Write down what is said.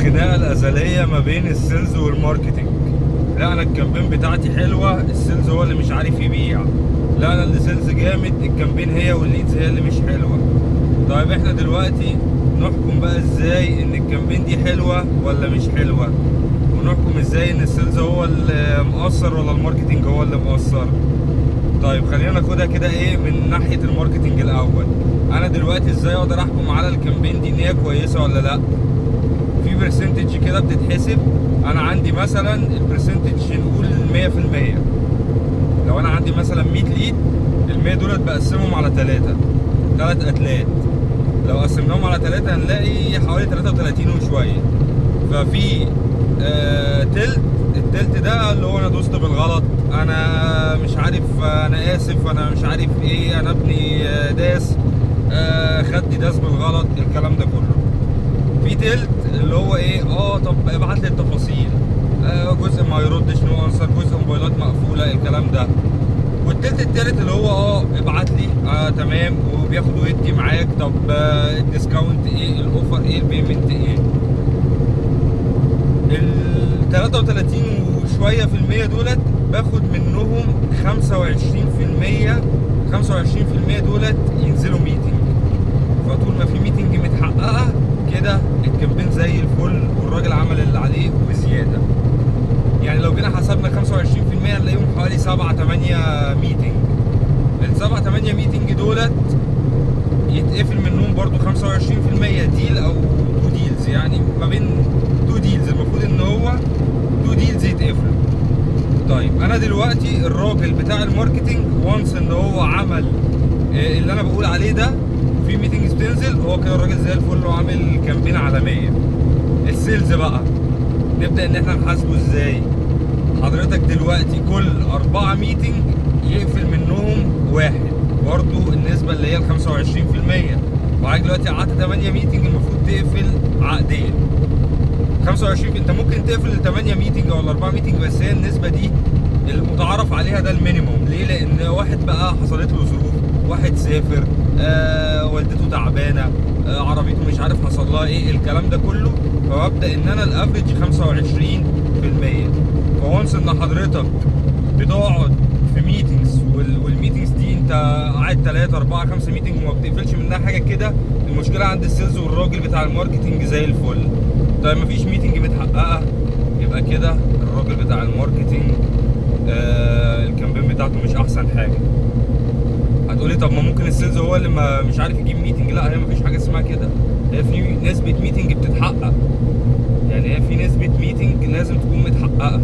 الخناقه الازليه ما بين السيلز والماركتينج. لا انا الكامبين بتاعتي حلوه، السيلز هو اللي مش عارف يبيع. لا انا اللي سيلز جامد، الكامبين هي والليدز هي اللي مش حلوه. طيب احنا دلوقتي نحكم بقى ازاي ان الكامبين دي حلوه ولا مش حلوه؟ ونحكم ازاي ان السيلز هو اللي مقصر ولا الماركتينج هو اللي مقصر؟ طيب خلينا ناخدها كده ايه من ناحيه الماركتينج الاول. انا دلوقتي ازاي اقدر احكم على الكامبين دي ان هي كويسه ولا لا؟ في برسنتج كده بتتحسب. انا عندي مثلا البرسنتج نقول 100%. لو انا عندي مثلا 100 ليد، ال 100 دولت بقسمهم على 3 اتلات. لو قسمناهم على 3 هنلاقي حوالي 33 وشويه. ففي تلت، التلت ده اللي هو انا دوست بالغلط، انا مش عارف، انا اسف، انا مش عارف ايه، انا ابني داس، خدي داس بالغلط، الكلام ده كله. في تلت اللي هو ايه، طب ابعت لي التفاصيل، جزء ما يردش نو انسر، جزء موبايلات مقفوله، الكلام ده. والتلت التالت اللي هو ابعت لي تمام وبياخد ويدي معاك، طب الديسكاونت ايه، الاوفر ايه، البيمنت ايه. ال 33 وشويه في المية دولت باخد منهم 25%. 25% دولت ينزلوا ميتنج. فطول ما في ميتنج متحققه كده الكامبين زي الفل والراجل عمل اللي عليه وزياده. يعني لو جينا حسبنا 25% هنلاقيهم حوالي 7-8 ميتنج. ال 7-8 ميتنج دولت يتقفل منهم برضو 25% ديل او 2 ديلز، يعني ما بين 2 ديلز المفروض ان هو 2 ديلز يتقفلوا. طيب انا دلوقتي الراجل بتاع الماركتينج وانس ان هو عمل اللي انا بقول عليه ده، في ميتنجز بتنزل، هو كده الراجل زي الفل وعامل كامبين عالميه. السيلز بقى نبدا ان احنا نحاسبه ازاي؟ حضرتك دلوقتي كل 4 ميتنج يقفل منهم واحد، برضو النسبه اللي هي ال 25%. وعاك دلوقتي قعدت 8 ميتنج المفروض تقفل عقدين. 25 انت ممكن تقفل ال 8 ميتنج او ال 4 ميتنج، بس هي النسبه دي المتعارف عليها، ده المينيموم. ليه؟ لان واحد بقى حصلت له ظروف، واحد سافر، والدته تعبانه، عربيته مش عارف حصل لها ايه، الكلام ده كله. فببدا ان انا الافريج 25%. فونس ان حضرتك بتقعد في ميتنجز والميتنجز دي انت قاعد 3 4 5 ميتنج وما بتقفلش منها حاجه كده، المشكله عند السيلز والراجل بتاع الماركتنج زي الفل. طيب مفيش ميتنج متحققه، يبقى كده الراجل بتاع الماركتنج الكامبين بتاعته مش احسن حاجه. هتقولي طب ما ممكن السيلز هو اللي ما مش عارف يجيب ميتنج. لا، هي مفيش حاجه اسمها كده. هي في نسبه ميتنج بتتحقق، يعني هي في نسبه ميتنج لازم تكون متحققه.